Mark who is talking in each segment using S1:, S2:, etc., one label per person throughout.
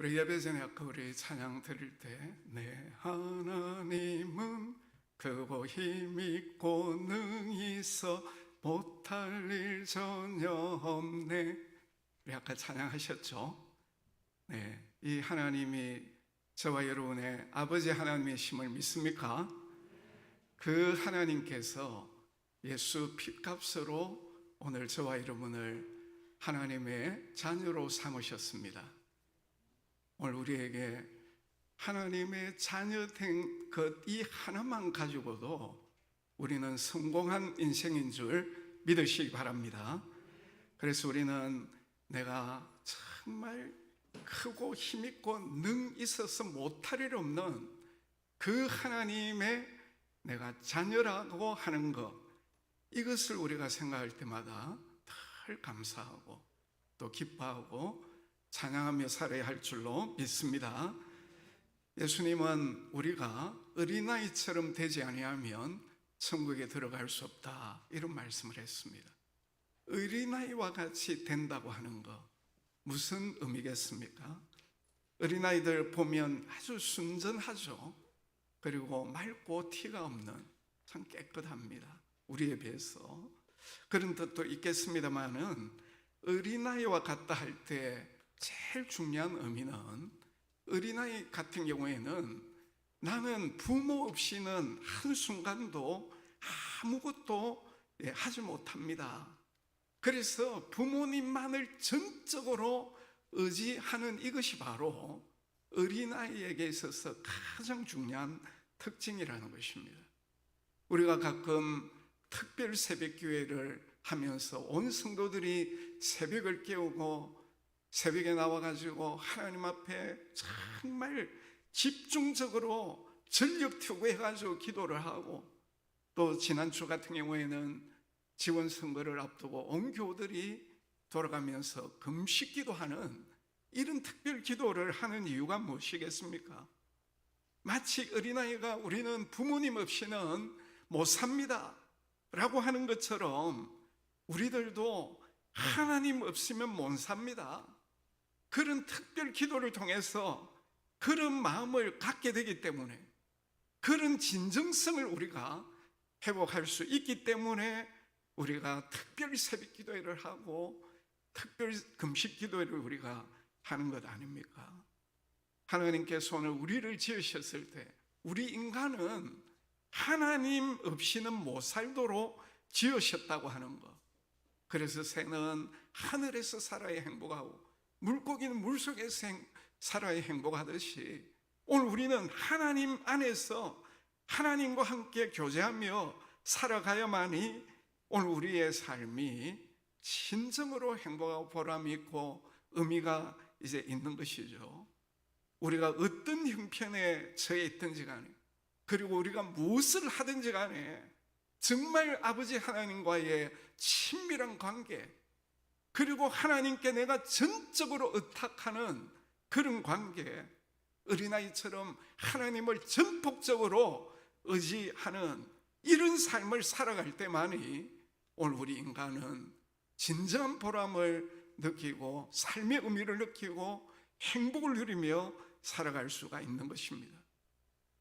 S1: 우리 예배 전에 아까 우리 찬양 드릴 때 내 하나님은 크고 힘있고 능히 있어 못할 일 전혀 없네. 우리 아까 찬양하셨죠? 네, 이 하나님이 저와 여러분의 아버지 하나님이심을 믿습니까? 그 하나님께서 예수 핏값으로 오늘 저와 여러분을 하나님의 자녀로 삼으셨습니다. 오늘 우리에게 하나님의 자녀 된 것 이 하나만 가지고도 우리는 성공한 인생인 줄 믿으시기 바랍니다. 그래서 우리는 내가 정말 크고 힘있고 능 있어서 못할 일 없는 그 하나님의 내가 자녀라고 하는 것, 이것을 우리가 생각할 때마다 늘 감사하고 또 기뻐하고 찬양하며 살아야 할 줄로 믿습니다. 예수님은 우리가 어린아이처럼 되지 아니하면 천국에 들어갈 수 없다, 이런 말씀을 했습니다. 어린아이와 같이 된다고 하는 것, 무슨 의미겠습니까? 어린아이들 보면 아주 순전하죠. 그리고 맑고 티가 없는, 참 깨끗합니다, 우리에 비해서. 그런 뜻도 있겠습니다만은 어린아이와 같다 할 때 제일 중요한 의미는, 어린아이 같은 경우에는 나는 부모 없이는 한순간도 아무것도 하지 못합니다. 그래서 부모님만을 전적으로 의지하는 이것이 바로 어린아이에게 있어서 가장 중요한 특징이라는 것입니다. 우리가 가끔 특별 새벽기회를 하면서 온 성도들이 새벽을 깨우고 새벽에 나와가지고 하나님 앞에 정말 집중적으로 전력 투구해가지고 기도를 하고, 또 지난주 같은 경우에는 지원선거를 앞두고 온 교우들이 돌아가면서 금식 기도하는 이런 특별 기도를 하는 이유가 무엇이겠습니까? 마치 어린아이가 우리는 부모님 없이는 못 삽니다 라고 하는 것처럼 우리들도 하나님 없으면 못 삽니다. 그런 특별 기도를 통해서 그런 마음을 갖게 되기 때문에, 그런 진정성을 우리가 회복할 수 있기 때문에 우리가 특별 새벽 기도회를 하고 특별 금식 기도회를 우리가 하는 것 아닙니까? 하나님께서 오늘 우리를 지으셨을 때 우리 인간은 하나님 없이는 못 살도록 지으셨다고 하는 것. 그래서 새는 하늘에서 살아야 행복하고 물고기는 물속에서 살아야 행복하듯이, 오늘 우리는 하나님 안에서 하나님과 함께 교제하며 살아가야만이 오늘 우리의 삶이 진정으로 행복하고 보람이 있고 의미가 이제 있는 것이죠. 우리가 어떤 형편에 처해 있든지 간에, 그리고 우리가 무엇을 하든지 간에 정말 아버지 하나님과의 친밀한 관계, 그리고 하나님께 내가 전적으로 의탁하는 그런 관계, 어린아이처럼 하나님을 전폭적으로 의지하는 이런 삶을 살아갈 때만이 오늘 우리 인간은 진정한 보람을 느끼고 삶의 의미를 느끼고 행복을 누리며 살아갈 수가 있는 것입니다.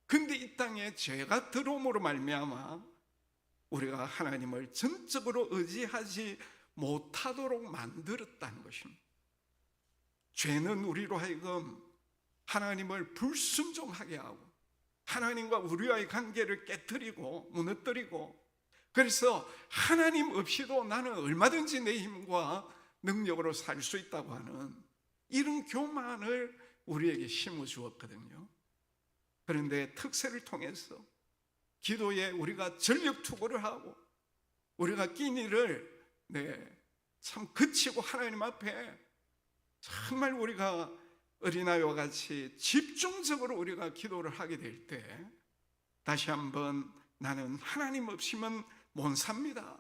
S1: 그런데 이 땅에 죄가 들어옴으로 말미암아 우리가 하나님을 전적으로 의지하지 못하도록 만들었다는 것입니다. 죄는 우리로 하여금 하나님을 불순종하게 하고 하나님과 우리와의 관계를 깨뜨리고 무너뜨리고, 그래서 하나님 없이도 나는 얼마든지 내 힘과 능력으로 살 수 있다고 하는 이런 교만을 우리에게 심어 주었거든요. 그런데 특세를 통해서 기도에 우리가 전력 투구를 하고 우리가 끼니를 참 그치고 하나님 앞에 정말 우리가 어린아이와 같이 집중적으로 우리가 기도를 하게 될 때 다시 한번 나는 하나님 없이면 못 삽니다,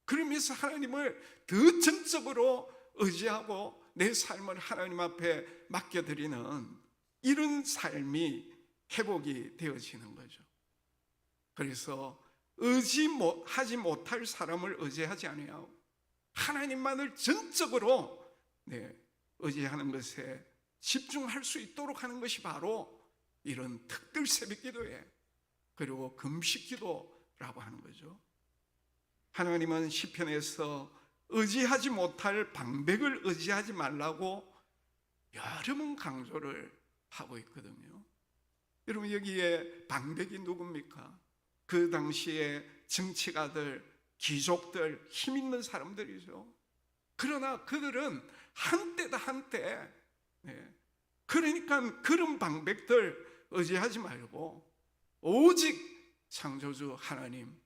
S1: 그러면서 하나님을 더 전적으로 의지하고 내 삶을 하나님 앞에 맡겨드리는 이런 삶이 회복이 되어지는 거죠. 그래서 의지하지 못할 사람을 의지하지 아니하고 하나님만을 전적으로 의지하는 것에 집중할 수 있도록 하는 것이 바로 이런 특별 새벽 기도에, 그리고 금식 기도라고 하는 거죠. 하나님은 시편에서 의지하지 못할 방백을 의지하지 말라고 여러 번 강조를 하고 있거든요. 여러분, 여기에 방백이 누굽니까? 그 당시에 정치가들, 귀족들, 힘 있는 사람들이죠. 그러나 그들은 한때다 한때, 그러니까 그런 방백들 의지하지 말고 오직 창조주 하나님,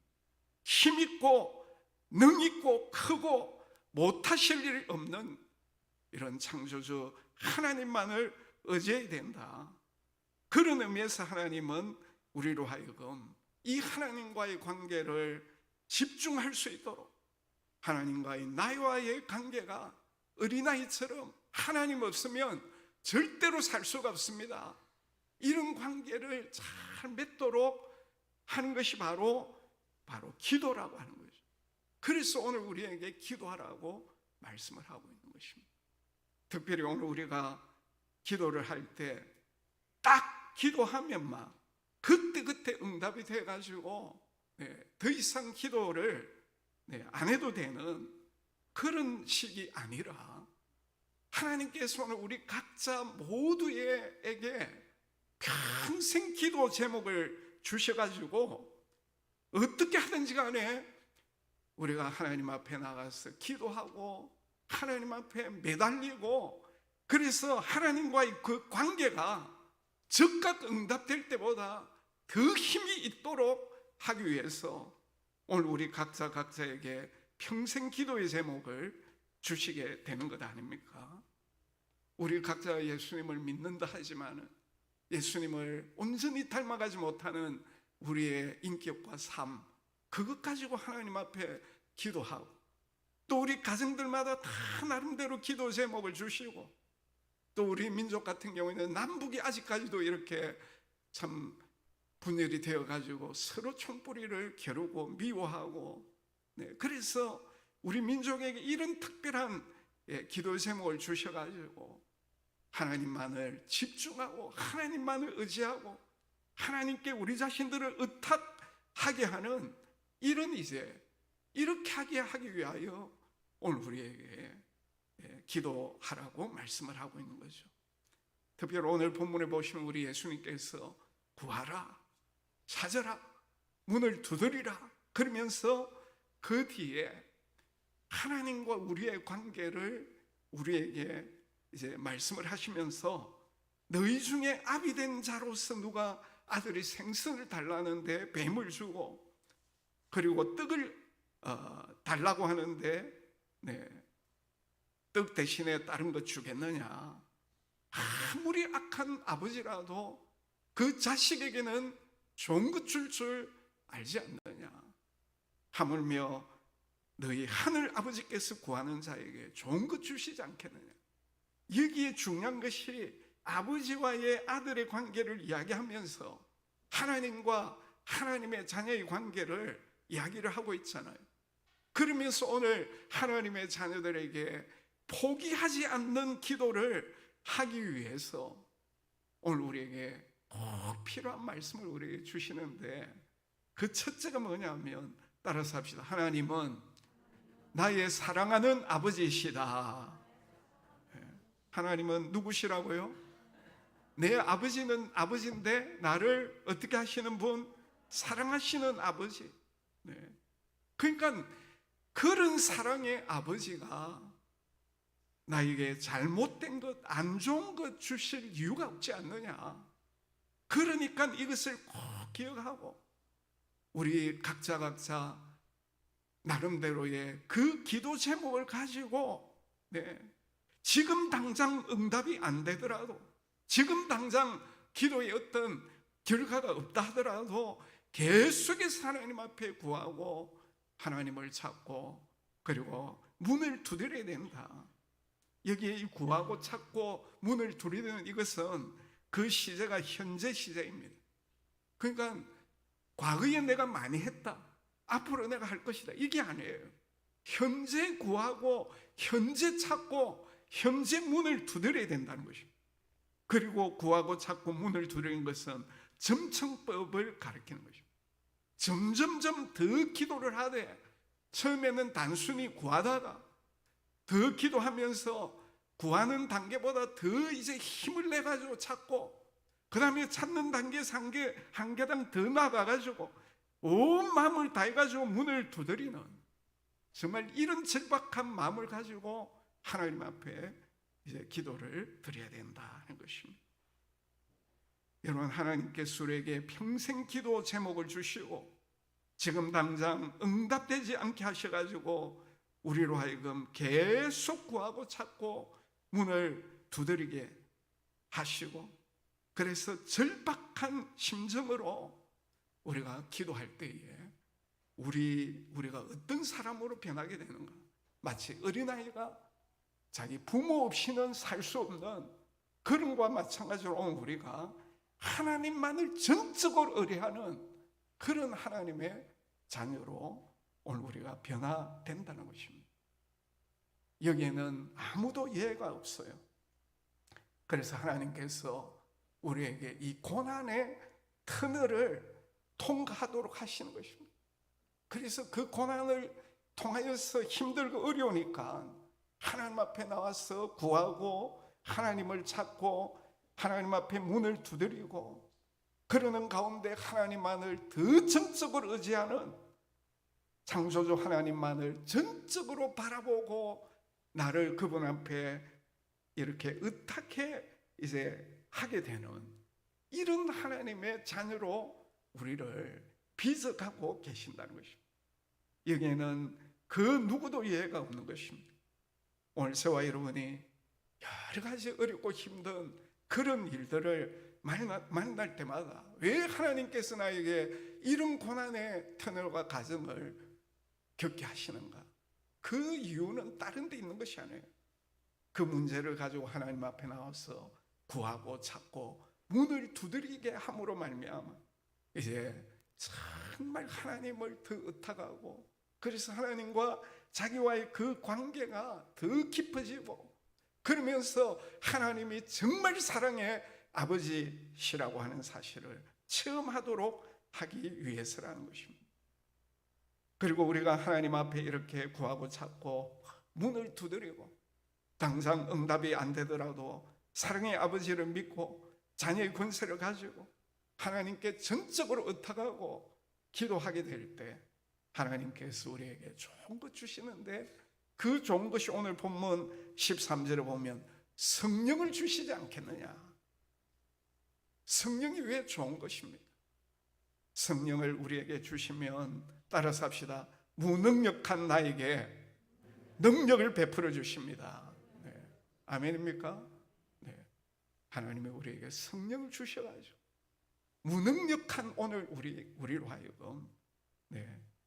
S1: 힘있고 능있고 크고 못하실 일 없는 이런 창조주 하나님만을 의지해야 된다. 그런 의미에서 하나님은 우리로 하여금 이 하나님과의 관계를 집중할 수 있도록, 하나님과의 나와의 관계가 어린아이처럼 하나님 없으면 절대로 살 수가 없습니다. 이런 관계를 잘 맺도록 하는 것이 바로 기도라고 하는 거죠. 그래서 오늘 우리에게 기도하라고 말씀을 하고 있는 것입니다. 특별히 오늘 우리가 기도를 할 때 딱 기도하면만 그때 응답이 돼가지고 더 이상 기도를 안 해도 되는 그런 식이 아니라, 하나님께서는 우리 각자 모두에게 평생 기도 제목을 주셔가지고 어떻게 하든지 간에 우리가 하나님 앞에 나가서 기도하고 하나님 앞에 매달리고, 그래서 하나님과의 그 관계가 즉각 응답될 때보다 더 힘이 있도록 하기 위해서 오늘 우리 각자에게 평생 기도의 제목을 주시게 되는 것 아닙니까? 우리 각자 예수님을 믿는다 하지만 예수님을 온전히 닮아가지 못하는 우리의 인격과 삶, 그것 가지고 하나님 앞에 기도하고, 또 우리 가정들마다 다 나름대로 기도 제목을 주시고, 또 우리 민족 같은 경우에는 남북이 아직까지도 이렇게 참 분열이 되어가지고 서로 총뿌리를 겨루고 미워하고, 그래서 우리 민족에게 이런 특별한 기도 제목을 주셔가지고 하나님만을 집중하고 하나님만을 의지하고 하나님께 우리 자신들을 의탁하게 하는 이런 이렇게 하기 위하여 오늘 우리에게 기도하라고 말씀을 하고 있는 거죠. 특별히 오늘 본문에 보시면 우리 예수님께서 구하라, 찾아라, 문을 두드리라 그러면서 그 뒤에 하나님과 우리의 관계를 우리에게 이제 말씀을 하시면서, 너희 중에 아비된 자로서 누가 아들이 생선을 달라는데 뱀을 주고, 그리고 떡을 달라고 하는데 떡 대신에 다른 거 주겠느냐? 아무리 악한 아버지라도 그 자식에게는 좋은 것 줄 알지 않느냐? 하물며 너희 하늘 아버지께서 구하는 자에게 좋은 것 주시지 않겠느냐? 여기에 중요한 것이 아버지와의 아들의 관계를 이야기하면서 하나님과 하나님의 자녀의 관계를 이야기를 하고 있잖아요. 그러면서 오늘 하나님의 자녀들에게 포기하지 않는 기도를 하기 위해서 오늘 우리에게 꼭 필요한 말씀을 우리에게 주시는데, 그 첫째가 뭐냐면 따라서 합시다. 하나님은 나의 사랑하는 아버지이시다. 하나님은 누구시라고요? 내 아버지는 아버지인데 나를 어떻게 하시는 분? 사랑하시는 아버지. 그러니까 그런 사랑의 아버지가 나에게 잘못된 것, 안 좋은 것 주실 이유가 없지 않느냐. 그러니까 이것을 꼭 기억하고 우리 각자 나름대로의 그 기도 제목을 가지고 지금 당장 응답이 안 되더라도, 지금 당장 기도에 어떤 결과가 없다 하더라도 계속해서 하나님 앞에 구하고 하나님을 찾고 그리고 문을 두드려야 된다. 여기에 이 구하고 찾고 문을 두드리는 이것은 그 시제가 현재 시제입니다. 그러니까 과거에 내가 많이 했다, 앞으로 내가 할 것이다, 이게 아니에요. 현재 구하고 현재 찾고 현재 문을 두드려야 된다는 것입니다. 그리고 구하고 찾고 문을 두드리는 것은 점층법을 가리키는 것입니다. 점점점 더 기도를 하되, 처음에는 단순히 구하다가 더 기도하면서 구하는 단계보다 더 이제 힘을 내가지고 찾고, 그 다음에 찾는 단계 한 계단 더 나가가지고 온 마음을 다해가지고 문을 두드리는, 정말 이런 절박한 마음을 가지고 하나님 앞에 이제 기도를 드려야 된다는 것입니다. 여러분, 하나님께서 우리에게 평생 기도 제목을 주시고 지금 당장 응답되지 않게 하셔가지고 우리로 하여금 계속 구하고 찾고 문을 두드리게 하시고, 그래서 절박한 심정으로 우리가 기도할 때에 우리가 어떤 사람으로 변하게 되는가? 마치 어린아이가 자기 부모 없이는 살 수 없는 그런 것과 마찬가지로 오늘 우리가 하나님만을 전적으로 의뢰하는 그런 하나님의 자녀로 오늘 우리가 변화된다는 것입니다. 여기에는 아무도 예외가 없어요. 그래서 하나님께서 우리에게 이 고난의 터널을 통과하도록 하시는 것입니다. 그래서 그 고난을 통하여서 힘들고 어려우니까 하나님 앞에 나와서 구하고 하나님을 찾고 하나님 앞에 문을 두드리고, 그러는 가운데 하나님만을 더 전적으로 의지하는, 창조주 하나님만을 전적으로 바라보고 나를 그분 앞에 이렇게 의탁해 이제 하게 되는 이런 하나님의 자녀로 우리를 빚어가고 계신다는 것입니다. 여기에는 그 누구도 예외가 없는 것입니다. 오늘 저와 여러분이 여러 가지 어렵고 힘든 그런 일들을 만날 때마다 왜 하나님께서 나에게 이런 고난의 터널과 과정을 겪게 하시는가? 그 이유는 다른 데 있는 것이 아니에요. 그 문제를 가지고 하나님 앞에 나와서 구하고 찾고 문을 두드리게 함으로 말미암아 이제 정말 하나님을 더 의탁하고, 그래서 하나님과 자기와의 그 관계가 더 깊어지고, 그러면서 하나님이 정말 사랑의 아버지시라고 하는 사실을 체험하도록 하기 위해서라는 것입니다. 그리고 우리가 하나님 앞에 이렇게 구하고 찾고 문을 두드리고 당장 응답이 안 되더라도 사랑의 아버지를 믿고 자녀의 권세를 가지고 하나님께 전적으로 의탁하고 기도하게 될 때 하나님께서 우리에게 좋은 것 주시는데, 그 좋은 것이 오늘 본문 13절에 보면 성령을 주시지 않겠느냐. 성령이 왜 좋은 것입니까? 성령을 우리에게 주시면 따라서 합시다. 무능력한 나에게 능력을 베풀어 주십니다. 네. 아멘입니까? 네. 하나님이 우리에게 성령을 주셔가지고 무능력한 오늘 우리로 하여금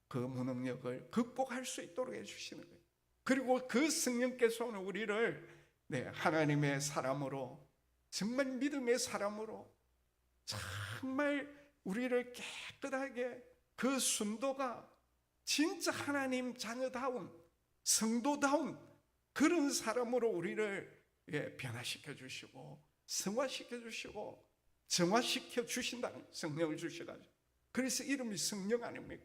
S1: 그 무능력을 극복할 수 있도록 해주시는 거예요. 그리고 그 성령께서 오늘 우리를 하나님의 사람으로, 정말 믿음의 사람으로, 정말 우리를 깨끗하게 그 순도가 진짜 하나님 자녀다운 성도다운 그런 사람으로 우리를 변화시켜 주시고 성화시켜 주시고 정화시켜 주신다는, 성령을 주셔가지고. 그래서 이름이 성령 아닙니까?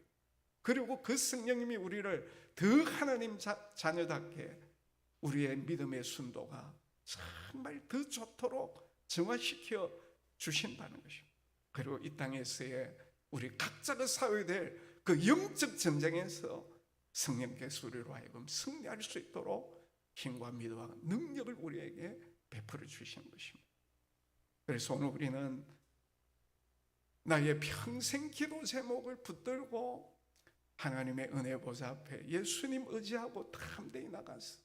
S1: 그리고 그 성령님이 우리를 더 하나님 자녀답게 우리의 믿음의 순도가 정말 더 좋도록 정화시켜 주신다는 것입니다. 그리고 이 땅에서의 우리 각자가 싸워야 될 그 영적 전쟁에서 성령께서 우리로 하여금 승리할 수 있도록 힘과 믿음과 능력을 우리에게 베풀어 주시는 것입니다. 그래서 오늘 우리는 나의 평생 기도 제목을 붙들고 하나님의 은혜 보좌 앞에 예수님 의지하고 담대히 나가서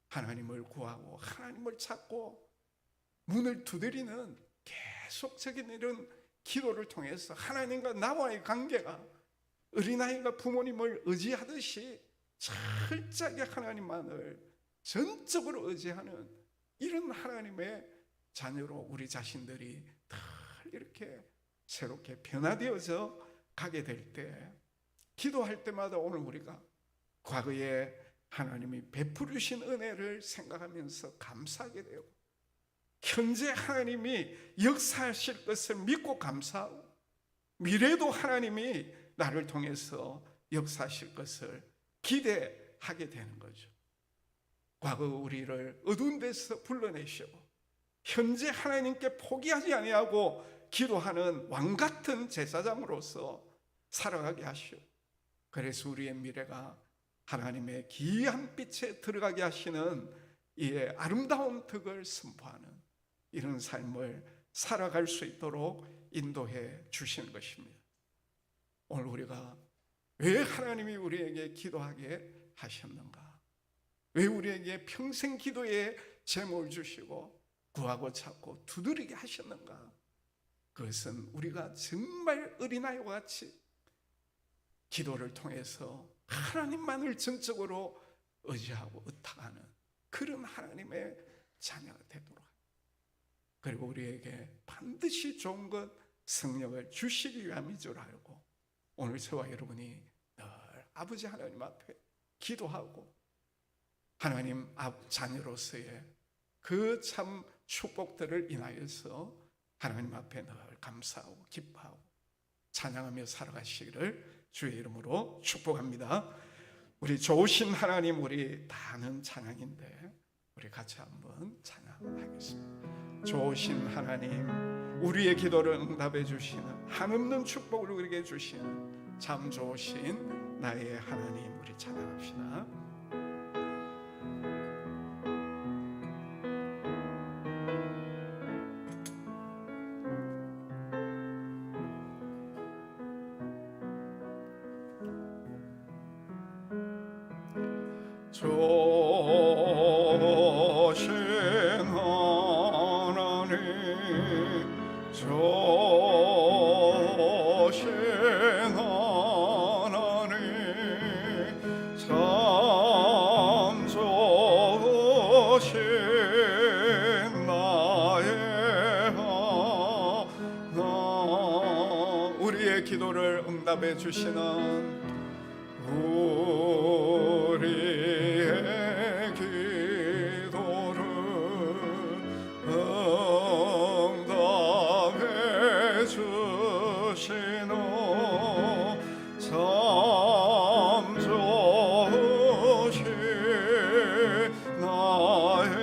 S1: 하나님을 구하고 하나님을 찾고 문을 두드리는 계속적인 이런 기도를 통해서 하나님과 나와의 관계가 어린아이가 부모님을 의지하듯이 철저하게 하나님만을 전적으로 의지하는 이런 하나님의 자녀로 우리 자신들이 다 이렇게 새롭게 변화되어져 가게 될 때, 기도할 때마다 오늘 우리가 과거에 하나님이 베풀으신 은혜를 생각하면서 감사하게 되고, 현재 하나님이 역사하실 것을 믿고 감사하고, 미래도 하나님이 나를 통해서 역사하실 것을 기대하게 되는 거죠. 과거 우리를 어두운 데서 불러내시고 현재 하나님께 포기하지 아니하고 기도하는 왕같은 제사장으로서 살아가게 하시오. 그래서 우리의 미래가 하나님의 기이한 빛에 들어가게 하시는 이의 아름다운 덕을 선포하는 이런 삶을 살아갈 수 있도록 인도해 주시는 것입니다. 오늘 우리가 왜 하나님이 우리에게 기도하게 하셨는가? 왜 우리에게 평생 기도의 제목을 주시고 구하고 찾고 두드리게 하셨는가? 그것은 우리가 정말 어린아이와 같이 기도를 통해서 하나님만을 전적으로 의지하고 의탁하는 그런 하나님의 자녀가 되도록, 그리고 우리에게 반드시 좋은 것 성령을 주시기 위함인 줄 알고 오늘 저와 여러분이 늘 아버지 하나님 앞에 기도하고 하나님 자녀로서의 그 참 축복들을 인하여서 하나님 앞에 늘 감사하고 기뻐하고 찬양하며 살아가시기를 주의 이름으로 축복합니다. 우리 좋으신 하나님, 우리 다 아는 찬양인데 우리 같이 한번 찬양하겠습니다. 좋으신 하나님, 우리의 기도를 응답해 주시는, 한없는 축복을 우리에게 주시는 참 좋으신 나의 하나님, 우리 찬양합시다. 좋으신 하나님, 좋으신 하나님, 참 좋으신 나의 하나, 우리의 기도를 응답해 주시는 우리의 기도를 응답해 주시는 참 좋으신 나의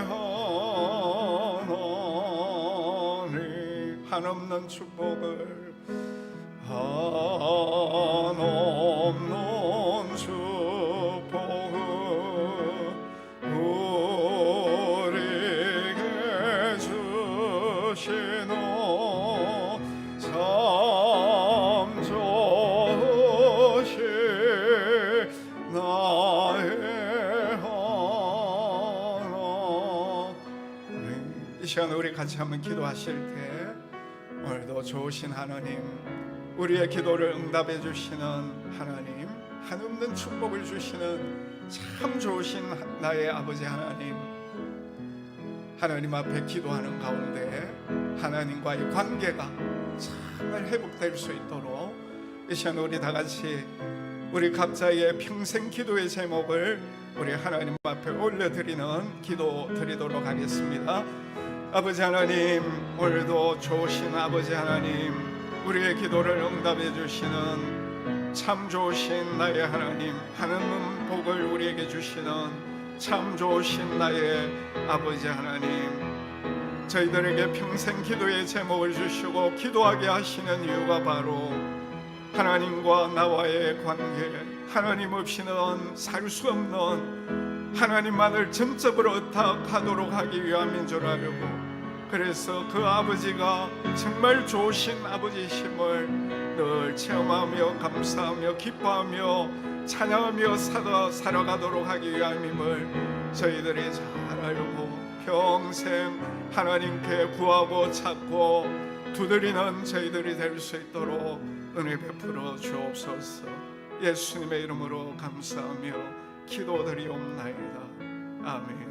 S1: 하나님, 한없는 축복을, 한없는 축복을 우리에게 주시는 참 좋으신 나의 하나님. 이 시간 우리 같이 한번 기도하실 때 오늘도 좋으신 하나님, 우리의 기도를 응답해 주시는 하나님, 한없는 축복을 주시는 참 좋으신 나의 아버지 하나님, 하나님 앞에 기도하는 가운데 하나님과의 관계가 정말 회복될 수 있도록 이 시간 우리 다 같이 우리 각자의 평생 기도의 제목을 우리 하나님 앞에 올려드리는 기도 드리도록 하겠습니다. 아버지 하나님, 오늘도 좋으신 아버지 하나님, 우리의 기도를 응답해 주시는 참 좋으신 나의 하나님, 하나님 복을 우리에게 주시는 참 좋으신 나의 아버지 하나님, 저희들에게 평생 기도의 제목을 주시고 기도하게 하시는 이유가 바로 하나님과 나와의 관계, 하나님 없이는 살 수 없는 하나님만을 전적으로 의탁하도록 하기 위함인 줄 알고, 그래서 그 아버지가 정말 좋으신 아버지심을 늘 체험하며 감사하며 기뻐하며 찬양하며 살아가도록 하기 위함임을 저희들이 잘 알고 평생 하나님께 구하고 찾고 두드리는 저희들이 될 수 있도록 은혜 베풀어 주옵소서. 예수님의 이름으로 감사하며 기도드리옵나이다. 아멘.